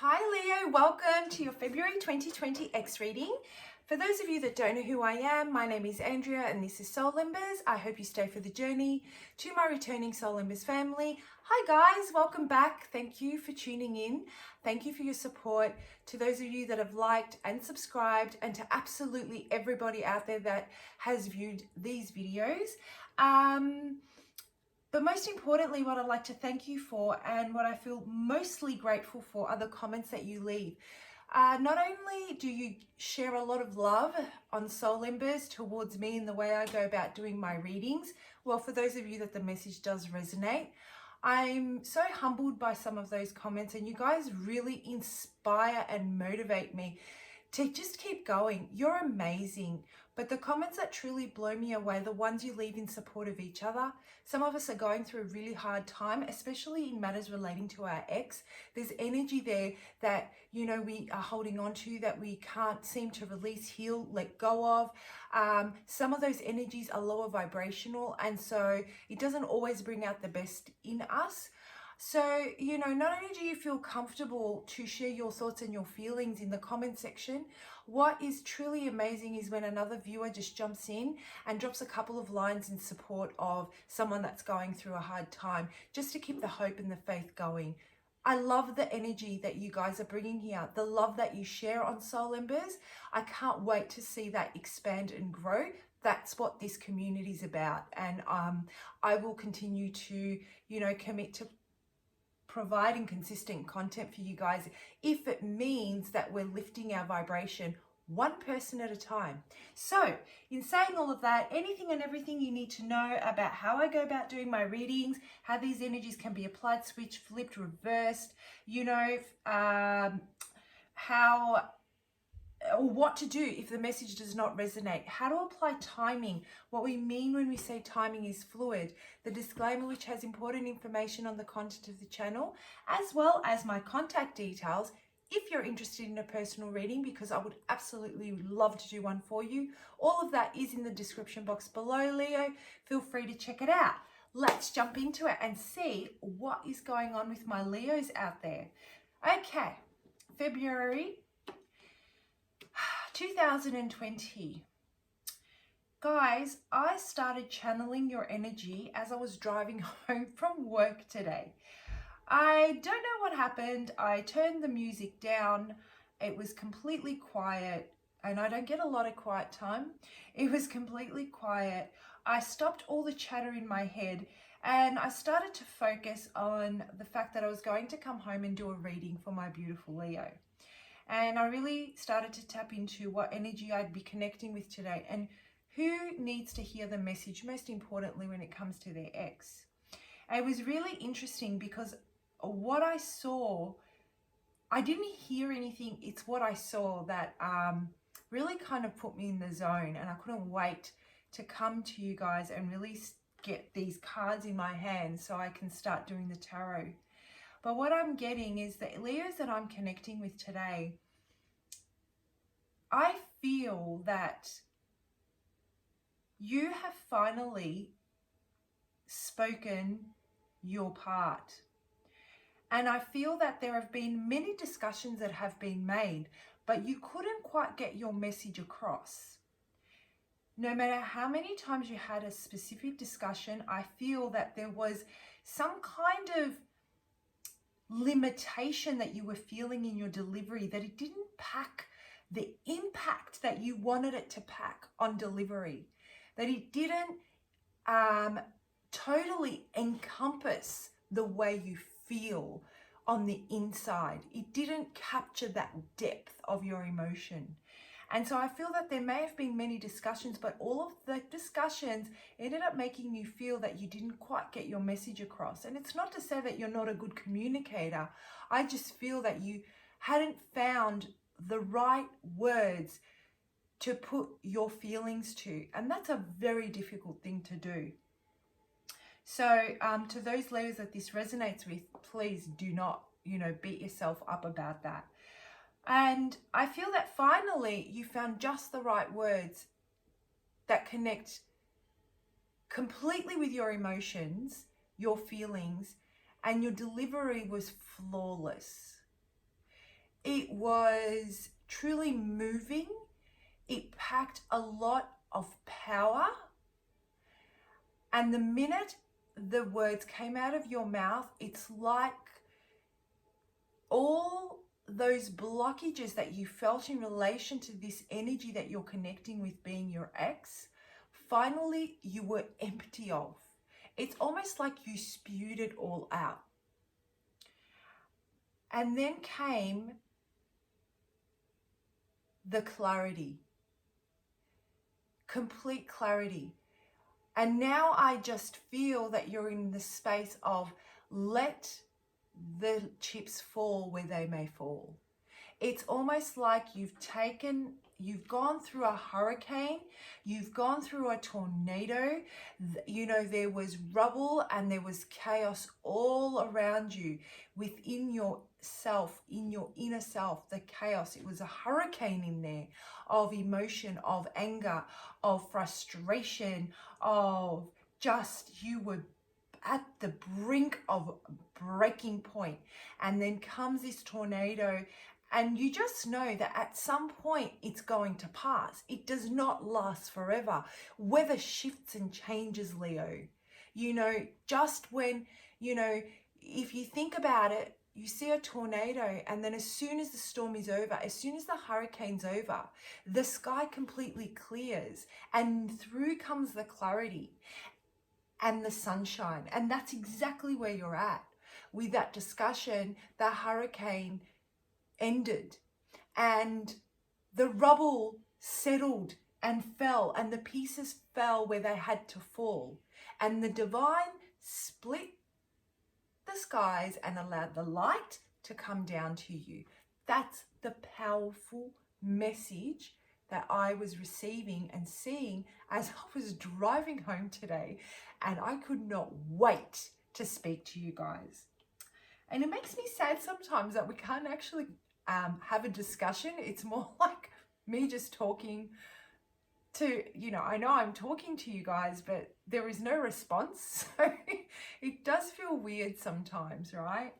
Hi Leo, welcome to your February 2020 X reading. For those of you that don't know who I am, my name is Andrea and this is Soul Embers. I hope you stay for the journey. To my returning Soul Embers family, hi guys, welcome back. Thank you for tuning in. Thank you for your support. To those of you that have liked and subscribed, and to absolutely everybody out there that has viewed these videos. But most importantly, what I'd like to thank you for and what I feel mostly grateful for are the comments that you leave. Not only do you share a lot of love on Soul Embers towards me in the way I go about doing my readings, well, for those of you that the message does resonate, I'm so humbled by some of those comments, and you guys really inspire and motivate me to just keep going. You're amazing. But the comments that truly blow me away, the ones you leave in support of each other. Some of us are going through a really hard time, especially in matters relating to our ex. There's energy there that, you know, we are holding on to, that we can't seem to release, heal, let go of. Some of those energies are lower vibrational, and so it doesn't always bring out the best in us. So, you know, not only do you feel comfortable to share your thoughts and your feelings in the comment section, what is truly amazing is when another viewer just jumps in and drops a couple of lines in support of someone that's going through a hard time, just to keep the hope and the faith going. I love the energy that you guys are bringing here, the love that you share on Soul Embers. I can't wait to see that expand and grow. That's what this community is about. And I will continue to, you know, commit to providing consistent content for you guys if it means that we're lifting our vibration one person at a time. So in saying all of that, anything and everything you need to know about how I go about doing my readings, how these energies can be applied, switched, flipped, reversed, you know, or what to do if the message does not resonate, how to apply timing, what we mean when we say timing is fluid, the disclaimer which has important information on the content of the channel, as well as my contact details if you're interested in a personal reading, because I would absolutely love to do one for you. All of that is in the description box below, Leo. Feel free to check it out. Let's jump into it and see what is going on with my Leos out there. Okay, February 2020. Guys, I started channeling your energy as I was driving home from work today. I don't know what happened. I turned the music down. It was completely quiet, and I don't get a lot of quiet time. It was completely quiet. I stopped all the chatter in my head, and I started to focus on the fact that I was going to come home and do a reading for my beautiful Leo. And I really started to tap into what energy I'd be connecting with today and who needs to hear the message, most importantly, when it comes to their ex. And it was really interesting because what I saw, I didn't hear anything. It's what I saw that really kind of put me in the zone, and I couldn't wait to come to you guys and really get these cards in my hand so I can start doing the tarot. But what I'm getting is that Leos that I'm connecting with today, I feel that you have finally spoken your part. And I feel that there have been many discussions that have been made, but you couldn't quite get your message across. No matter how many times you had a specific discussion, I feel that there was some kind of limitation that you were feeling in your delivery, that it didn't pack the impact that you wanted it to pack on delivery, that it didn't totally encompass the way you feel on the inside. It didn't capture that depth of your emotion. And so I feel that there may have been many discussions, but all of the discussions ended up making you feel that you didn't quite get your message across. And it's not to say that you're not a good communicator. I just feel that you hadn't found the right words to put your feelings to. And that's a very difficult thing to do. So to those Leos that this resonates with, please do not, you know, beat yourself up about that. And I feel that finally you found just the right words that connect completely with your emotions, your feelings, and your delivery was flawless. It was truly moving. It packed a lot of power. And the minute the words came out of your mouth, it's like all those blockages that you felt in relation to this energy that you're connecting with being your ex, finally you were empty of. It's almost like you spewed it all out. And then came the clarity, complete clarity. And now I just feel that you're in the space of let the chips fall where they may fall. It's almost like you've gone through a hurricane, you've gone through a tornado, you know, there was rubble and there was chaos all around you, within yourself, in your inner self, the chaos. It was a hurricane in there of emotion, of anger, of frustration, of just, you were at the brink of breaking point. And then comes this tornado, and you just know that at some point it's going to pass. It does not last forever. Weather shifts and changes, Leo. You know, just when, you know, if you think about it, you see a tornado, and then as soon as the storm is over, as soon as the hurricane's over, the sky completely clears and through comes the clarity and the sunshine. And that's exactly where you're at with that discussion. The hurricane ended and the rubble settled and fell, and the pieces fell where they had to fall, and the divine split the skies and allowed the light to come down to you. That's the powerful message that I was receiving and seeing as I was driving home today, and I could not wait to speak to you guys. And it makes me sad sometimes that we can't actually have a discussion. It's more like me just talking to, you know, I know I'm talking to you guys, but there is no response. So it does feel weird sometimes, right?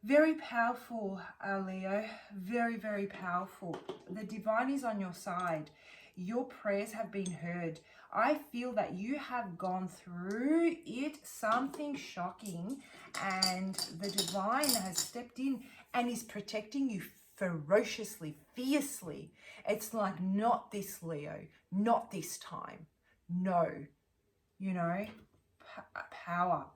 Very powerful, Leo. Very, very powerful. The divine is on your side. Your prayers have been heard. I feel that you have gone through it, something shocking, and the divine has stepped in and is protecting you ferociously, fiercely. It's like, not this, Leo, not this time. No, you know, power,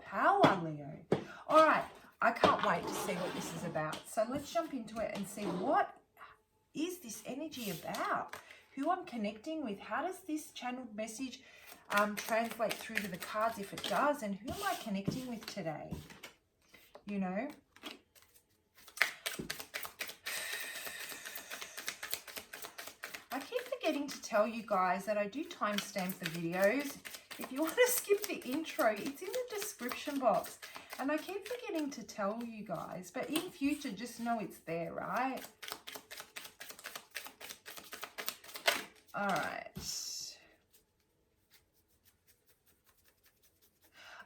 Leo. All right, I can't wait to see what this is about. So let's jump into it and see, what is this energy about? Who I'm connecting with? How does this channeled message translate through to the cards, if it does? And who am I connecting with today? You know? I keep forgetting to tell you guys that I do timestamp the videos. If you want to skip the intro, it's in the description box. And I keep forgetting to tell you guys, but in future, just know it's there, right? All right.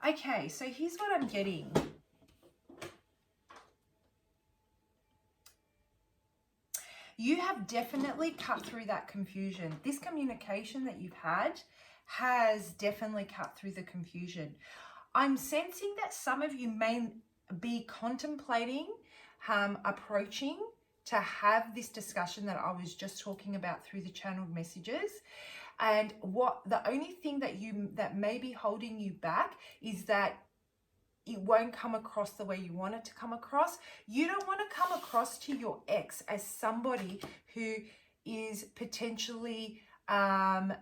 Okay, so here's what I'm getting. You have definitely cut through that confusion. This communication that you've had has definitely cut through the confusion. I'm sensing that some of you may be contemplating approaching to have this discussion that I was just talking about through the channeled messages. And what the only thing that may be holding you back is that it won't come across the way you want it to come across. You don't want to come across to your ex as somebody who is potentially, and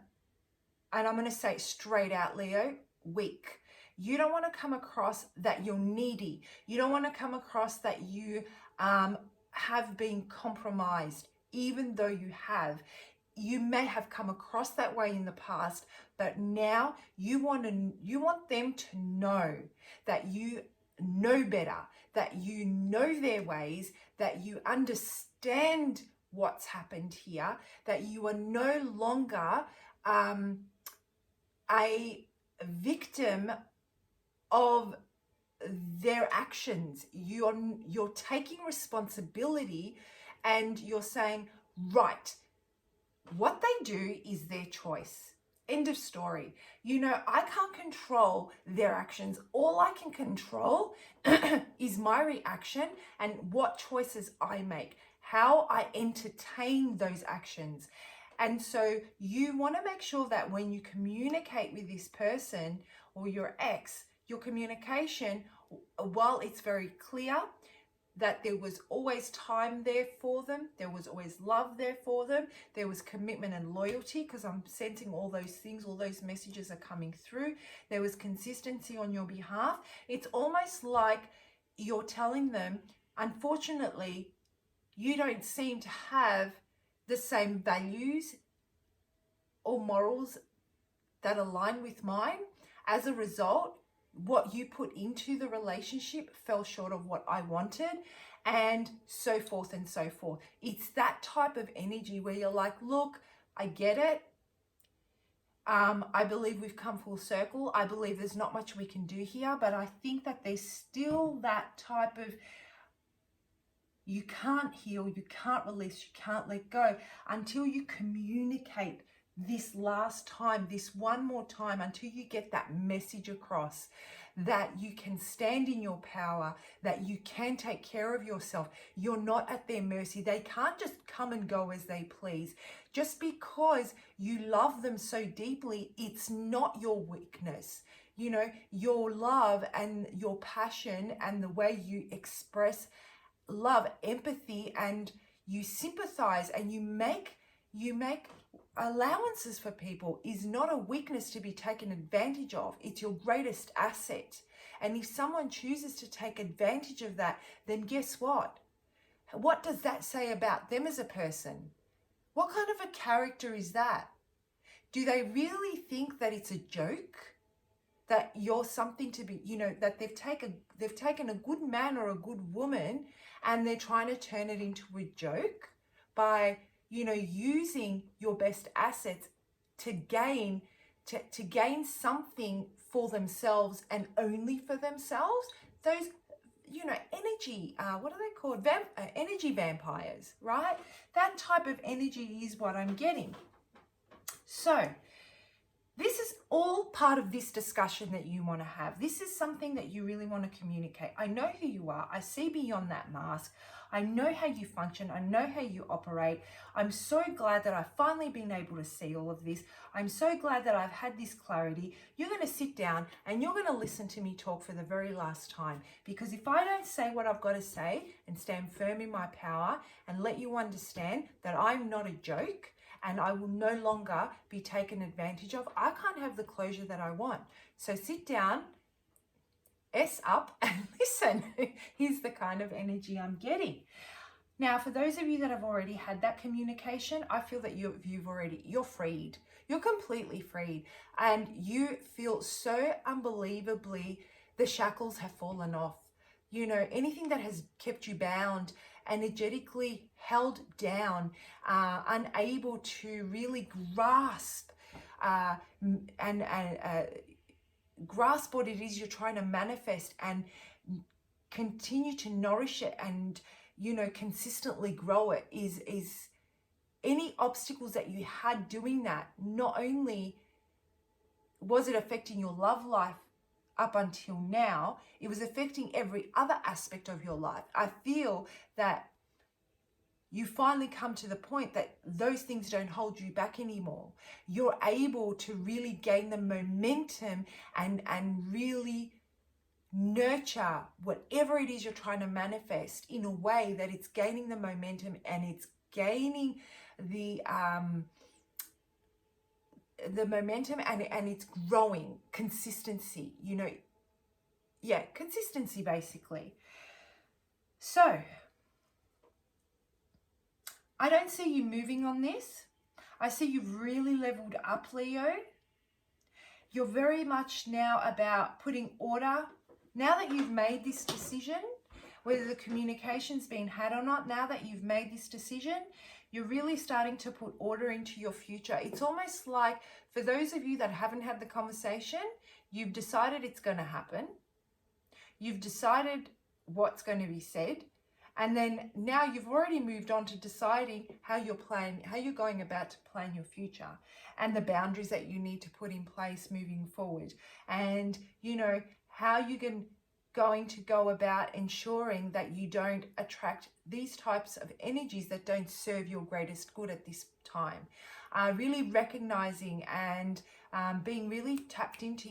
I'm going to say it straight out, Leo, weak. You don't want to come across that you're needy. You don't want to come across that you have been compromised, even though you have. You may have come across that way in the past, but now you want them to know that you know better, that you know their ways, that you understand what's happened here, that you are no longer a victim of their actions. You're taking responsibility and you're saying, right, what they do is their choice. End of story. You know, I can't control their actions. All I can control is my reaction and what choices I make, how I entertain those actions. And so you want to make sure that when you communicate with this person or your ex, your communication, while it's very clear that there was always time there for them, there was always love there for them, there was commitment and loyalty, because I'm sensing all those things, all those messages are coming through. There was consistency on your behalf. It's almost like you're telling them, unfortunately, you don't seem to have the same values or morals that align with mine. As a result, what you put into the relationship fell short of what I wanted, and so forth and so forth. It's that type of energy where you're like, look, I get it. I believe we've come full circle. I believe there's not much we can do here, but I think that there's still that type of, you can't heal, you can't release, you can't let go until you communicate this last time, this one more time, until you get that message across that you can stand in your power, that you can take care of yourself. You're not at their mercy. They can't just come and go as they please. Just because you love them so deeply, it's not your weakness. You know, your love and your passion and the way you express love, empathy, and you sympathize and you make allowances for people is not a weakness to be taken advantage of. It's your greatest asset. And if someone chooses to take advantage of that, then guess what? What does that say about them as a person? What kind of a character is that? Do they really think that it's a joke? That you're something to be, you know, that they've taken a good man or a good woman and they're trying to turn it into a joke by, you know, using your best assets to gain something for themselves and only for themselves. Those, you know, energy, what are they called? Energy vampires, right? That type of energy is what I'm getting. So this is all part of this discussion that you want to have. This is something that you really want to communicate. I know who you are. I see beyond that mask. I know how you function. I know how you operate. I'm so glad that I've finally been able to see all of this. I'm so glad that I've had this clarity. You're going to sit down and you're going to listen to me talk for the very last time. Because if I don't say what I've got to say and stand firm in my power and let you understand that I'm not a joke, and I will no longer be taken advantage of, I can't have the closure that I want. So sit down, S up, and listen. Here's the kind of energy I'm getting. Now, for those of you that have already had that communication, I feel that you're freed. You're completely freed. And you feel so unbelievably, the shackles have fallen off. You know, anything that has kept you bound, energetically held down, unable to really grasp grasp what it is you're trying to manifest and continue to nourish it and, you know, consistently grow it, is any obstacles that you had doing that. Not only was it affecting your love life up until now, it was affecting every other aspect of your life. I feel that you finally come to the point that those things don't hold you back anymore. You're able to really gain the momentum and really nurture whatever it is you're trying to manifest in a way that it's gaining the momentum and it's gaining the momentum and it's growing. Consistency, you know, yeah, consistency basically. So I don't see you moving on this. I see you've really leveled up, Leo. You're very much now about putting order. Now that you've made this decision, whether the communication's been had or not, now that you've made this decision, you're really starting to put order into your future. It's almost like, for those of you that haven't had the conversation, you've decided it's going to happen. You've decided what's going to be said. And then now you've already moved on to deciding how you're going about to plan your future and the boundaries that you need to put in place moving forward. And, you know, how you're going to go about ensuring that you don't attract these types of energies that don't serve your greatest good at this time. Really recognizing and being really tapped into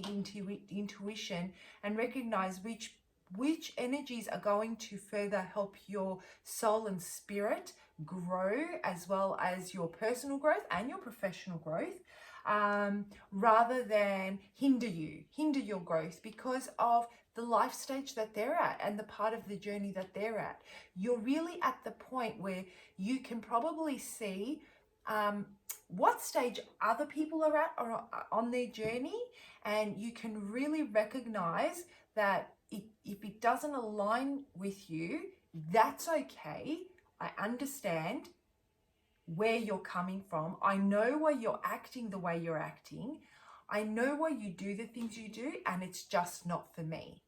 intuition and recognize which energies are going to further help your soul and spirit grow, as well as your personal growth and your professional growth, rather than hinder your growth because of the life stage that they're at and the part of the journey that they're at. You're really at the point where you can probably see what stage other people are at or on their journey, and you can really recognize that if it doesn't align with you, that's okay. I understand where you're coming from. I know why you're acting the way you're acting. I know why you do the things you do, and it's just not for me.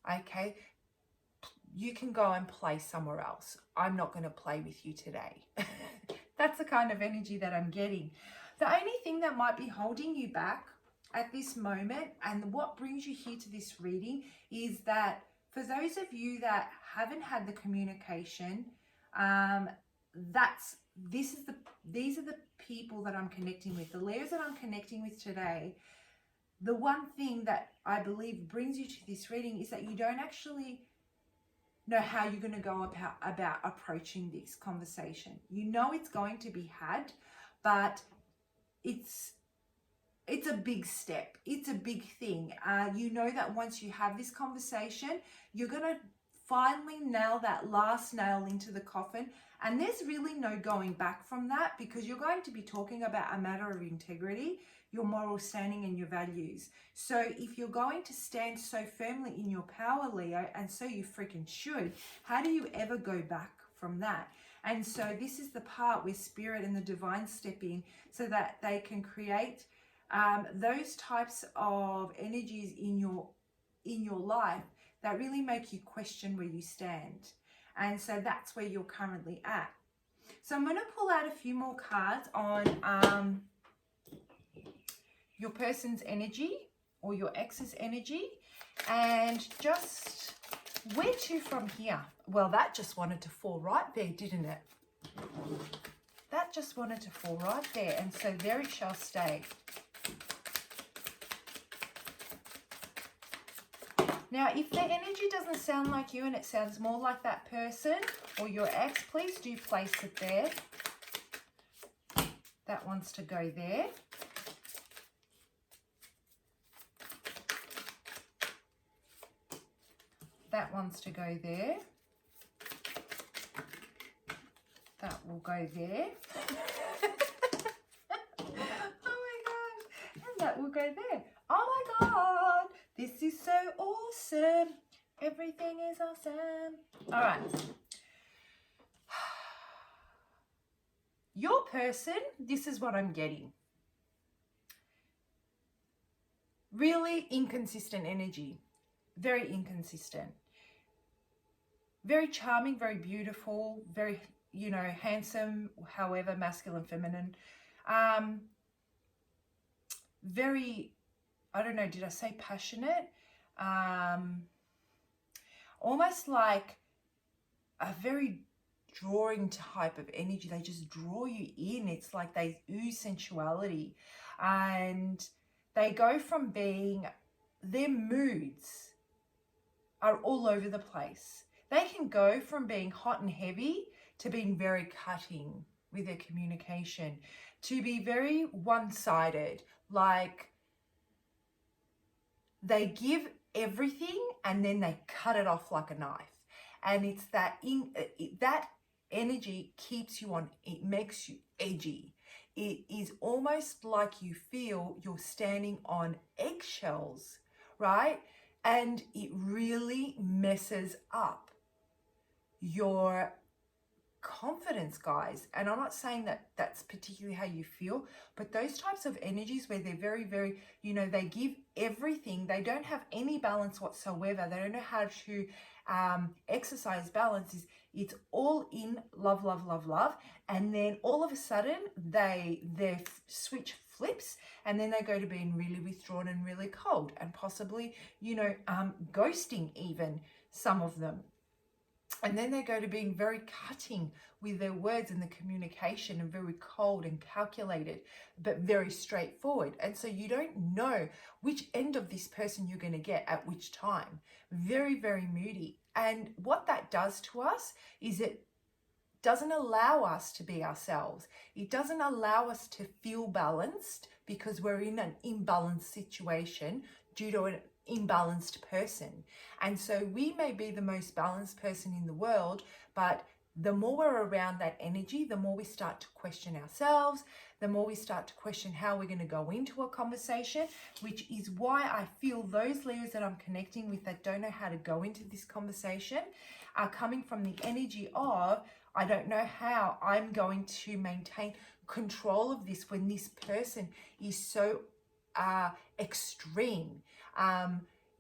Okay? You can go and play somewhere else. I'm not going to play with you today. That's the kind of energy that I'm getting. The only thing that might be holding you back at this moment, and what brings you here to this reading, is that for those of you that haven't had the communication, these are the people that I'm connecting with, the layers that I'm connecting with today. The one thing that I believe brings you to this reading is that you don't actually know how you're going to go about approaching this conversation. You know it's going to be had, but it's a big step. It's a big thing. You know that once you have this conversation, you're going to finally nail that last nail into the coffin. And there's really no going back from that, because you're going to be talking about a matter of integrity, your moral standing and your values. So if you're going to stand so firmly in your power, Leo, and so you freaking should, how do you ever go back from that? And so this is the part where spirit and the divine step in so that they can create those types of energies in your life that really make you question where you stand. And so that's where you're currently at. So I'm going to pull out a few more cards on your person's energy or your ex's energy, and just where to from here. Well, that just wanted to fall right there, didn't it? That just wanted to fall right there, and so there it shall stay. Now, if the energy doesn't sound like you and it sounds more like that person or your ex, please do place it there. That wants to go there. That wants to go there. That will go there. Oh my gosh. And that will go there. Oh my God. This is so awesome. Everything is awesome. All right. Your person, this is what I'm getting. Really inconsistent energy. Very inconsistent. Very charming, very beautiful, very, handsome, however, masculine, feminine. Very, I don't know, did I say passionate? Almost like a very drawing type of energy. They just draw you in. It's like they ooze sensuality. And they go from being, their moods are all over the place. They can go from being hot and heavy to being very cutting with their communication, to be very one-sided, like they give everything and then they cut it off like a knife. And it's that that energy keeps you on, it makes you edgy. It is almost like you feel you're standing on eggshells, right? And it really messes up your confidence, guys. And I'm not saying that that's particularly how you feel, but those types of energies where they're very, very, you know, they give everything. They don't have any balance whatsoever. They don't know how to exercise balance. It's all in love, love, love, love. And then all of a sudden their switch flips, and then they go to being really withdrawn and really cold, and possibly, you know, ghosting even, some of them. And then they go to being very cutting with their words and the communication, and very cold and calculated, but very straightforward. And so you don't know which end of this person you're going to get at which time. Very, very moody. And what that does to us is it doesn't allow us to be ourselves. It doesn't allow us to feel balanced, because we're in an imbalanced situation due to an imbalanced person. And so we may be the most balanced person in the world, but the more we're around that energy, the more we start to question ourselves, the more we start to question how we're going to go into a conversation, which is why I feel those Leos that I'm connecting with that don't know how to go into this conversation are coming from the energy of, I don't know how I'm going to maintain control of this when this person is so extreme.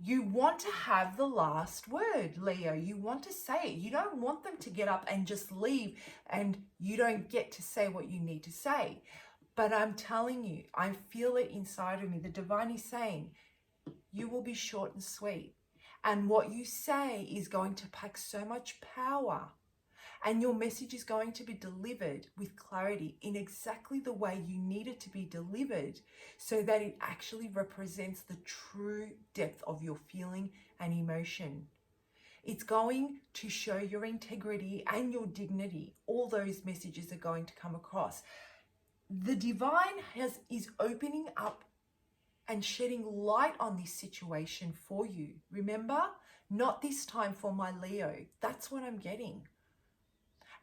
You want to have the last word, Leo. You want to say it. You don't want them to get up and just leave and you don't get to say what you need to say. But I'm telling you, I feel it inside of me. The divine is saying, you will be short and sweet. And what you say is going to pack so much power. And your message is going to be delivered with clarity in exactly the way you need it to be delivered, so that it actually represents the true depth of your feeling and emotion. It's going to show your integrity and your dignity. All those messages are going to come across. The divine is opening up and shedding light on this situation for you. Remember, not this time for my Leo. That's what I'm getting.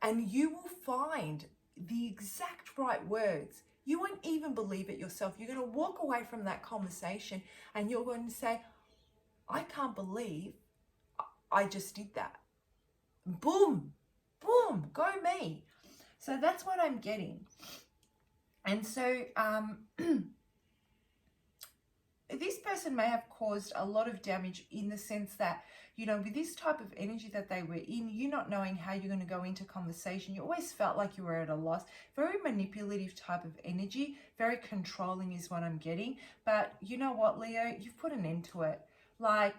And you will find the exact right words. You won't even believe it yourself. You're going to walk away from that conversation and you're going to say, I can't believe I just did that. Boom, boom, go me. So that's what I'm getting. And so this person may have caused a lot of damage in the sense that, you know, with this type of energy that they were in, you not knowing how you're going to go into conversation, you always felt like you were at a loss. Very manipulative type of energy, very controlling is what I'm getting. But you know what, Leo, you've put an end to it. Like,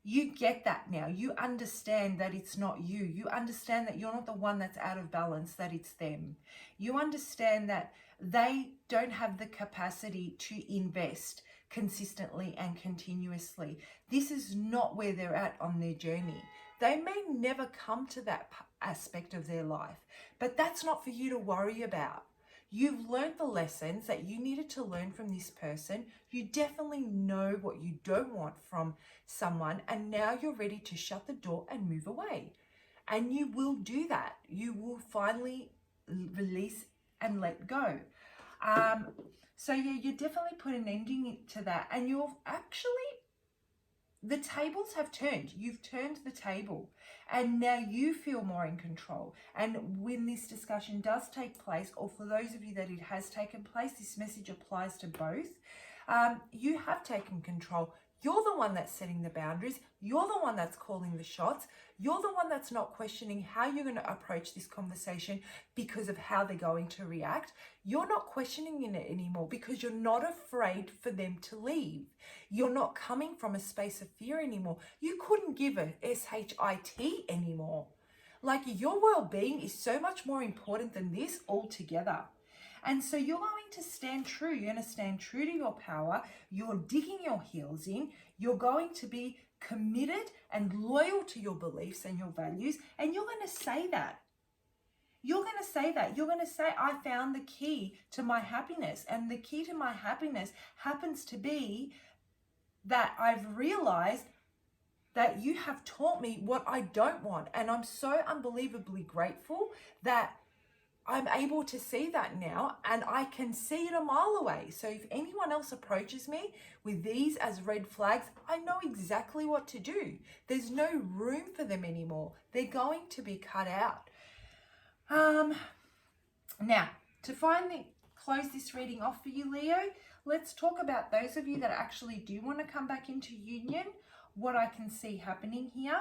you get that now. You understand that it's not you. You understand that you're not the one that's out of balance, that it's them. You understand that they don't have the capacity to invest consistently and continuously. This is not where they're at on their journey. They may never come to that aspect of their life, but that's not for you to worry about. You've learned the lessons that you needed to learn from this person. You definitely know what you don't want from someone, and now you're ready to shut the door and move away. And you will do that. You will finally release and let go. So yeah, you definitely put an ending to that, and you've actually, the tables have turned. You've turned the table, and now you feel more in control. And when this discussion does take place, or for those of you that it has taken place, this message applies to both. You have taken control. You're the one that's setting the boundaries. You're the one that's calling the shots. You're the one that's not questioning how you're going to approach this conversation because of how they're going to react. You're not questioning it anymore because you're not afraid for them to leave. You're not coming from a space of fear anymore. You couldn't give a SHIT anymore. Like, your well-being is so much more important than this altogether. And so you're going to stand true. You're going to stand true to your power. You're digging your heels in. You're going to be committed and loyal to your beliefs and your values. And you're going to say that. You're going to say that. You're going to say, I found the key to my happiness. And the key to my happiness happens to be that I've realized that you have taught me what I don't want. And I'm so unbelievably grateful that I'm able to see that now, and I can see it a mile away. So if anyone else approaches me with these as red flags, I know exactly what to do. There's no room for them anymore. They're going to be cut out. Now, to finally close this reading off for you, Leo, let's talk about those of you that actually do want to come back into union, what I can see happening here.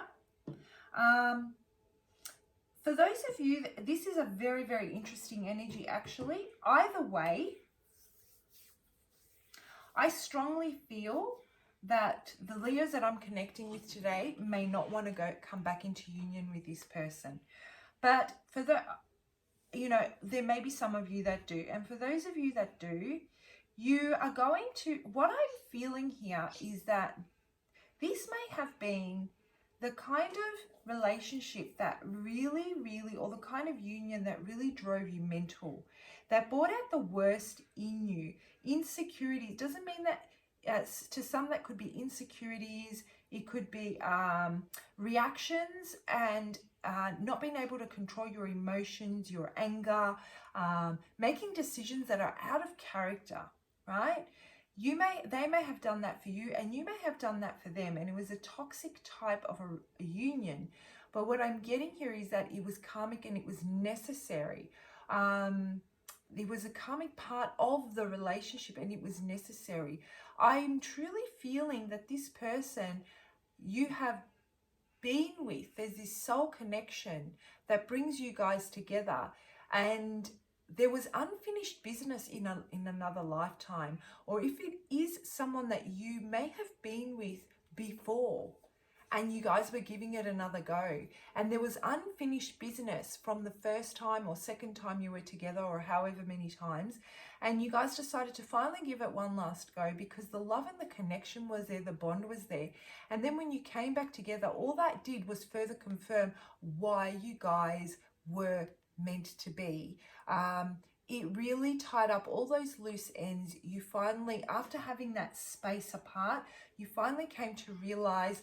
For those of you, this is a very, very interesting energy actually. Either way, I strongly feel that the Leos that I'm connecting with today may not want to come back into union with this person. But for the, there may be some of you that do. And for those of you that do, you are going to, what I'm feeling here is that this may have been the kind of relationship that really, really, or the kind of union that really drove you mental, that brought out the worst in you. Insecurity doesn't mean that, to some that could be insecurities, it could be reactions and not being able to control your emotions, your anger, making decisions that are out of character, right? They may have done that for you, and you may have done that for them, and it was a toxic type of a union. But what I'm getting here is that it was karmic and it was necessary. It was a karmic part of the relationship and it was necessary. I'm truly feeling that this person you have been with, there's this soul connection that brings you guys together, and there was unfinished business in another lifetime, or if it is someone that you may have been with before and you guys were giving it another go, and there was unfinished business from the first time or second time you were together, or however many times, and you guys decided to finally give it one last go because the love and the connection was there, the bond was there. And then when you came back together, all that did was further confirm why you guys were meant to be. It really tied up all those loose ends. You finally, after having that space apart, you finally came to realize,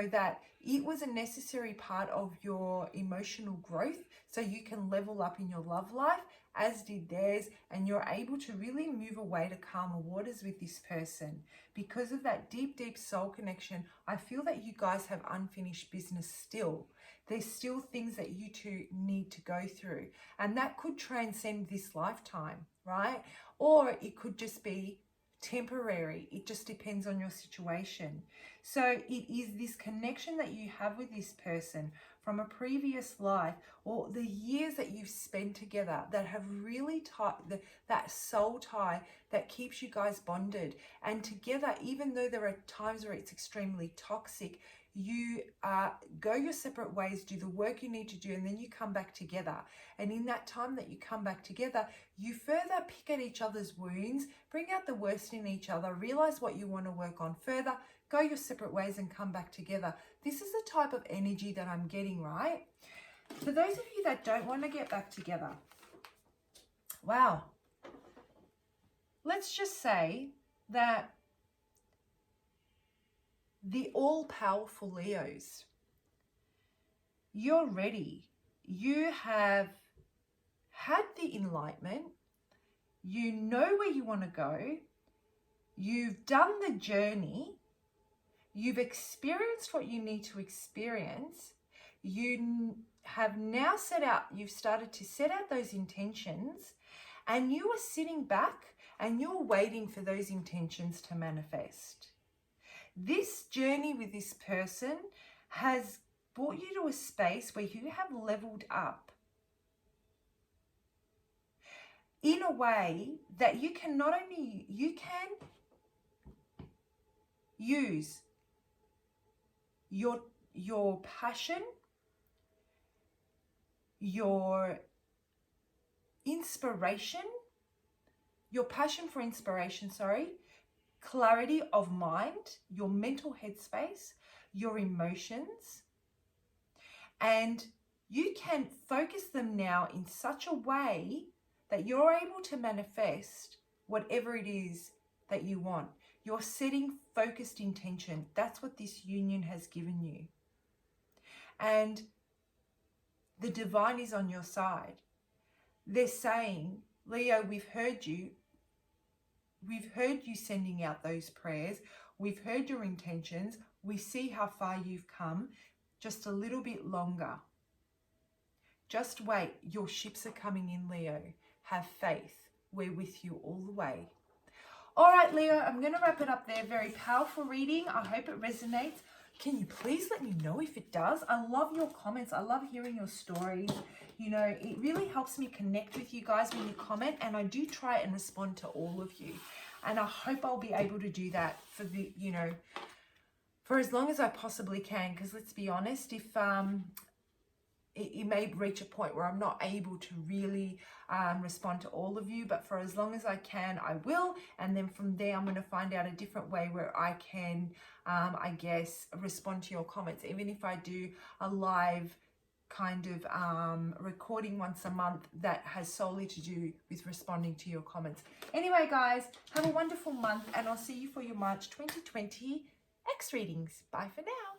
that it was a necessary part of your emotional growth so you can level up in your love life, as did theirs, and you're able to really move away to calmer waters with this person. Because of that deep, deep soul connection, I feel that you guys have unfinished business still. There's still things that you two need to go through, and that could transcend this lifetime, right? Or it could just be temporary. It just depends on your situation. So it is this connection that you have with this person from a previous life, or the years that you've spent together, that have really tied that soul tie that keeps you guys bonded and together. Even though there are times where it's extremely toxic, you go your separate ways, do the work you need to do, and then you come back together. And in that time that you come back together, you further pick at each other's wounds, bring out the worst in each other, realize what you want to work on further, go your separate ways and come back together. This is the type of energy that I'm getting, right? For those of you that don't want to get back together, wow, let's just say that the all-powerful Leos, you're ready. You have had the enlightenment. You know where you want to go. You've done the journey. You've experienced what you need to experience. You have now you've started to set out those intentions, and you are sitting back and you're waiting for those intentions to manifest. This journey with this person has brought you to a space where you have leveled up in a way that you can use your passion, your inspiration, your passion for inspiration, clarity of mind, your mental headspace, your emotions, and you can focus them now in such a way that you're able to manifest whatever it is that you want. You're setting focused intention. That's what this union has given you. And the divine is on your side. They're saying, Leo, we've heard you. We've heard you sending out those prayers. We've heard your intentions. We see how far you've come. Just a little bit longer. Just wait. Your ships are coming in, Leo. Have faith. We're with you all the way. All right, Leo, I'm going to wrap it up there. Very powerful reading. I hope it resonates. Can you please let me know if it does? I love your comments. I love hearing your stories. You know, it really helps me connect with you guys when you comment, and I do try and respond to all of you. And I hope I'll be able to do that for the, you know, for as long as I possibly can, because let's be honest, if it may reach a point where I'm not able to really respond to all of you, but for as long as I can, I will. And then from there, I'm going to find out a different way where I can, I guess, respond to your comments. Even if I do a live kind of recording once a month that has solely to do with responding to your comments. Anyway, guys, have a wonderful month, and I'll see you for your March 2020 X readings. Bye for now.